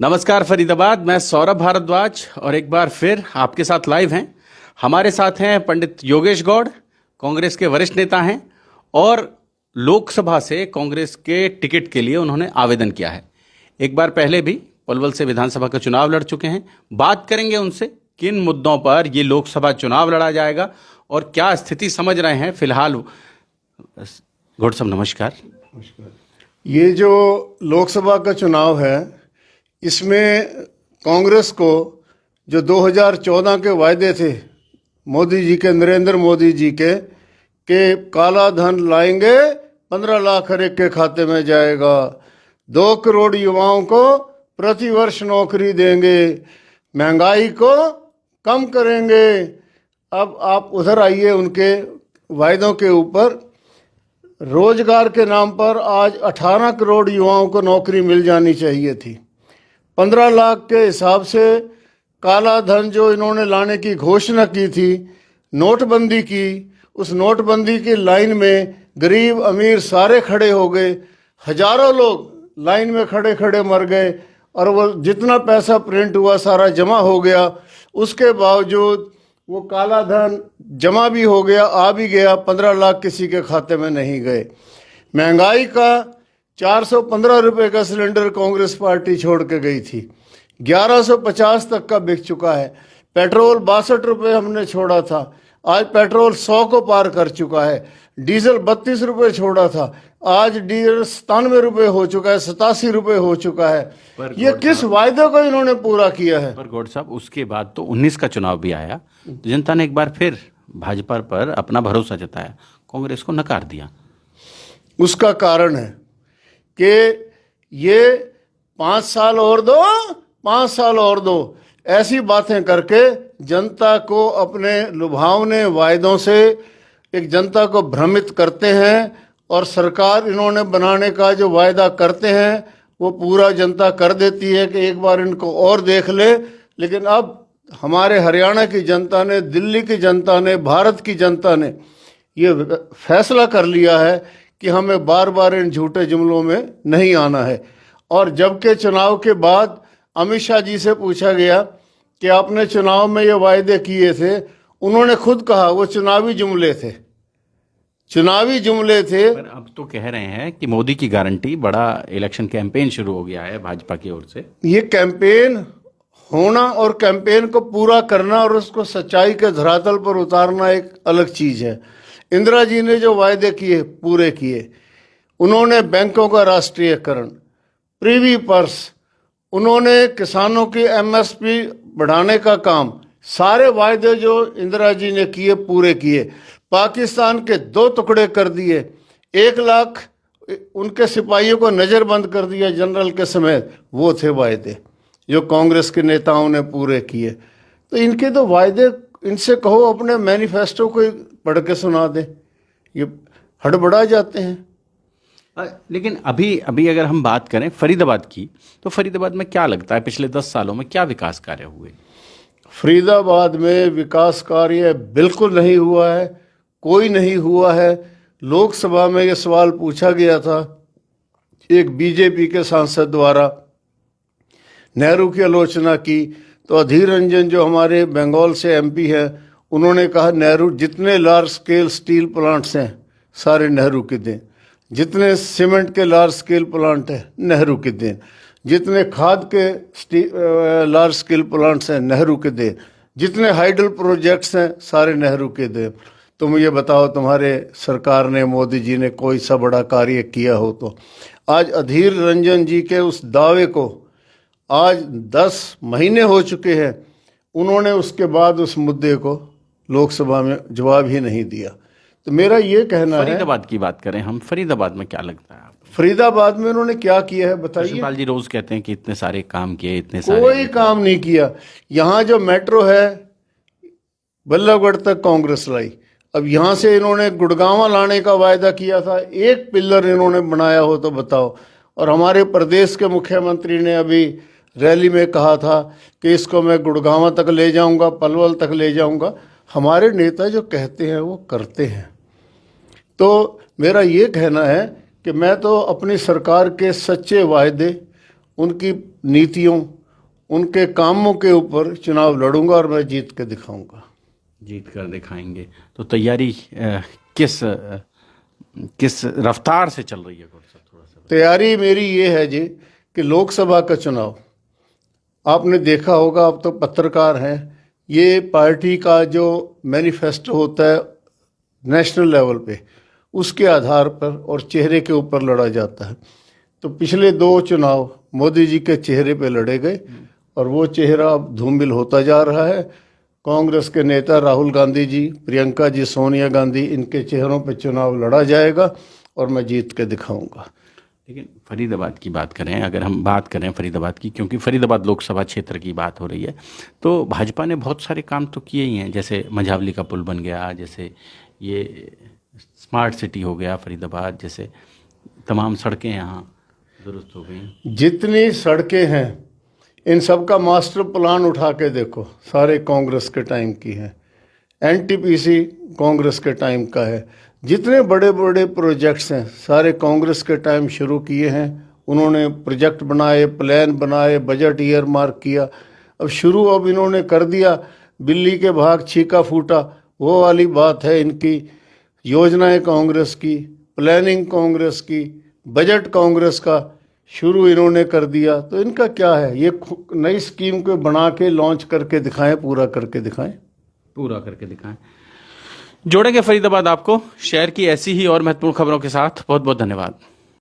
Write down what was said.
नमस्कार फरीदाबाद, मैं सौरभ भारद्वाज और एक बार फिर आपके साथ लाइव हैं। हमारे साथ हैं पंडित योगेश गौड़, कांग्रेस के वरिष्ठ नेता हैं और लोकसभा से कांग्रेस के टिकट के लिए उन्होंने आवेदन किया है। एक बार पहले भी पलवल से विधानसभा का चुनाव लड़ चुके हैं। बात करेंगे उनसे किन मुद्दों पर ये लोकसभा चुनाव लड़ा जाएगा और क्या स्थिति समझ रहे हैं फिलहाल। गौड़ साहब नमस्कार। ये जो लोकसभा का चुनाव है, इसमें कांग्रेस को जो 2014 के वायदे थे मोदी जी के, नरेंद्र मोदी जी के काला धन लाएंगे, 15 लाख हर एक के खाते में जाएगा, 2 करोड़ युवाओं को प्रति वर्ष नौकरी देंगे, महंगाई को कम करेंगे। अब आप उधर आइए, उनके वायदों के ऊपर रोजगार के नाम पर आज 18 करोड़ युवाओं को नौकरी मिल जानी चाहिए थी। 15 लाख के हिसाब से काला धन जो इन्होंने लाने की घोषणा की थी, नोटबंदी की, उस नोटबंदी की लाइन में गरीब अमीर सारे खड़े हो गए। हजारों लोग लाइन में खड़े खड़े मर गए और वो जितना पैसा प्रिंट हुआ सारा जमा हो गया। उसके बावजूद वो काला धन जमा भी हो गया, आ भी गया, 15 लाख किसी के खाते में नहीं गए। महंगाई का 415 रुपये का सिलेंडर कांग्रेस पार्टी छोड़ के गई थी, 1150 तक का बिक चुका है। पेट्रोल 62 रुपये हमने छोड़ा था, आज पेट्रोल 100 को पार कर चुका है। डीजल 32 रुपये छोड़ा था, आज डीजल 97 रुपये हो चुका है, 87 रुपये हो चुका है। ये किस वायदे को इन्होंने पूरा किया है? पर गौड़ साहब, उसके बाद तो 19 का चुनाव भी आया, तो जनता ने एक बार फिर भाजपा पर अपना भरोसा जताया, कांग्रेस को नकार दिया। उसका कारण है कि ये 5 साल और दो, 5 साल और दो, ऐसी बातें करके जनता को अपने लुभावने वायदों से एक जनता को भ्रमित करते हैं और सरकार इन्होंने बनाने का जो वायदा करते हैं वो पूरा जनता कर देती है कि एक बार इनको और देख ले। लेकिन अब हमारे हरियाणा की जनता ने, दिल्ली की जनता ने, भारत की जनता ने ये फैसला कर लिया है कि हमें बार बार इन झूठे जुमलों में नहीं आना है। और जबकि चुनाव के बाद अमित शाह जी से पूछा गया कि आपने चुनाव में ये वायदे किए थे, उन्होंने खुद कहा वो चुनावी जुमले थे, चुनावी जुमले थे। पर अब तो कह रहे हैं कि मोदी की गारंटी, बड़ा इलेक्शन कैंपेन शुरू हो गया है भाजपा की ओर से। ये कैंपेन होना और कैंपेन को पूरा करना और उसको सच्चाई के धरातल पर उतारना एक अलग चीज है। इंदिरा जी ने जो वायदे किए पूरे किए। उन्होंने बैंकों का राष्ट्रीयकरण, प्रीवी पर्स, उन्होंने किसानों की एमएसपी बढ़ाने का काम, सारे वायदे जो इंदिरा जी ने किए पूरे किए। पाकिस्तान के 2 टुकड़े कर दिए, 1 लाख उनके सिपाहियों को नज़रबंद कर दिया जनरल के समेत, वो थे वायदे जो कांग्रेस के नेताओं ने पूरे किए। तो इनके तो वायदे, इनसे कहो अपने मैनिफेस्टो को पढ़ के सुना दे, ये हड़बड़ा जाते हैं। लेकिन अभी अगर हम बात करें फरीदाबाद की, तो फरीदाबाद में क्या लगता है पिछले 10 सालों में क्या विकास कार्य हुए? फरीदाबाद में विकास कार्य बिल्कुल नहीं हुआ है, कोई नहीं हुआ है। लोकसभा में ये सवाल पूछा गया था एक बीजेपी के सांसद द्वारा, नेहरू की आलोचना की, तो अधीर रंजन जो हमारे बंगाल से एमपी हैं, उन्होंने कहा नेहरू जितने लार्ज स्केल स्टील प्लांट्स हैं सारे नेहरू के दें, जितने सीमेंट के लार्ज स्केल प्लांट हैं नेहरू के दें, जितने खाद के लार्ज स्केल प्लांट्स हैं नेहरू के दें, जितने हाइडल प्रोजेक्ट्स हैं सारे नेहरू के दें। तुम ये बताओ तुम्हारे सरकार ने, मोदी जी ने कोई सा बड़ा कार्य किया हो तो? आज अधीर रंजन जी के उस दावे को आज 10 महीने हो चुके हैं, उन्होंने उसके बाद उस मुद्दे को लोकसभा में जवाब ही नहीं दिया। तो मेरा ये कहना है, फरीदाबाद की बात करें हम, फरीदाबाद में क्या लगता है आपको? फरीदाबाद में उन्होंने क्या किया है बताइए। कृष्णपाल जी रोज कहते हैं कि इतने सारे काम किए, इतने सारे, कोई काम नहीं किया। यहाँ जो मेट्रो है बल्लभगढ़ तक कांग्रेस लाई, अब यहाँ से इन्होंने गुड़गांव लाने का वायदा किया था, एक पिलर इन्होंने बनाया हो तो बताओ। और हमारे प्रदेश के मुख्यमंत्री ने अभी रैली में कहा था कि इसको मैं गुड़गांव तक ले जाऊंगा, पलवल तक ले जाऊंगा। हमारे नेता जो कहते हैं वो करते हैं। तो मेरा ये कहना है कि मैं तो अपनी सरकार के सच्चे वायदे, उनकी नीतियों, उनके कामों के ऊपर चुनाव लड़ूंगा और मैं जीत के दिखाऊंगा। जीत कर दिखाएंगे। तो तैयारी किस रफ्तार से चल रही है गौड़ साहब, थोड़ा सा? तैयारी मेरी ये है जी कि लोकसभा का चुनाव, आपने देखा होगा, आप तो पत्रकार हैं, ये पार्टी का जो मैनिफेस्टो होता है नेशनल लेवल पे, उसके आधार पर और चेहरे के ऊपर लड़ा जाता है। तो पिछले 2 चुनाव मोदी जी के चेहरे पे लड़े गए और वो चेहरा अब धूमिल होता जा रहा है। कांग्रेस के नेता राहुल गांधी जी, प्रियंका जी, सोनिया गांधी, इनके चेहरों पे चुनाव लड़ा जाएगा और मैं जीत के दिखाऊंगा। लेकिन फरीदाबाद की बात करें, अगर हम बात करें फरीदाबाद की, क्योंकि फरीदाबाद लोकसभा क्षेत्र की बात हो रही है, तो भाजपा ने बहुत सारे काम तो किए ही हैं, जैसे मझावली का पुल बन गया, जैसे ये स्मार्ट सिटी हो गया फरीदाबाद, जैसे तमाम सड़कें यहाँ दुरुस्त हो गई। जितनी सड़कें हैं इन सब का मास्टर प्लान उठा के देखो, सारे कांग्रेस के टाइम की हैं। एनटीपीसी कांग्रेस के टाइम का है। जितने बड़े बड़े प्रोजेक्ट्स हैं सारे कांग्रेस के टाइम शुरू किए हैं। उन्होंने प्रोजेक्ट बनाए, प्लान बनाए, बजट ईयर मार्क किया। अब इन्होंने कर दिया, बिल्ली के भाग छीका फूटा, वो वाली बात है इनकी। योजनाएं कांग्रेस की, प्लानिंग कांग्रेस की, बजट कांग्रेस का शुरू इन्होंने कर दिया। तो इनका क्या है, ये नई स्कीम को बना के लॉन्च करके दिखाएं, पूरा करके दिखाएं। पूरा करके दिखाएं। जोड़ेंगे फरीदाबाद आपको शहर की ऐसी ही और महत्वपूर्ण खबरों के साथ। बहुत बहुत धन्यवाद।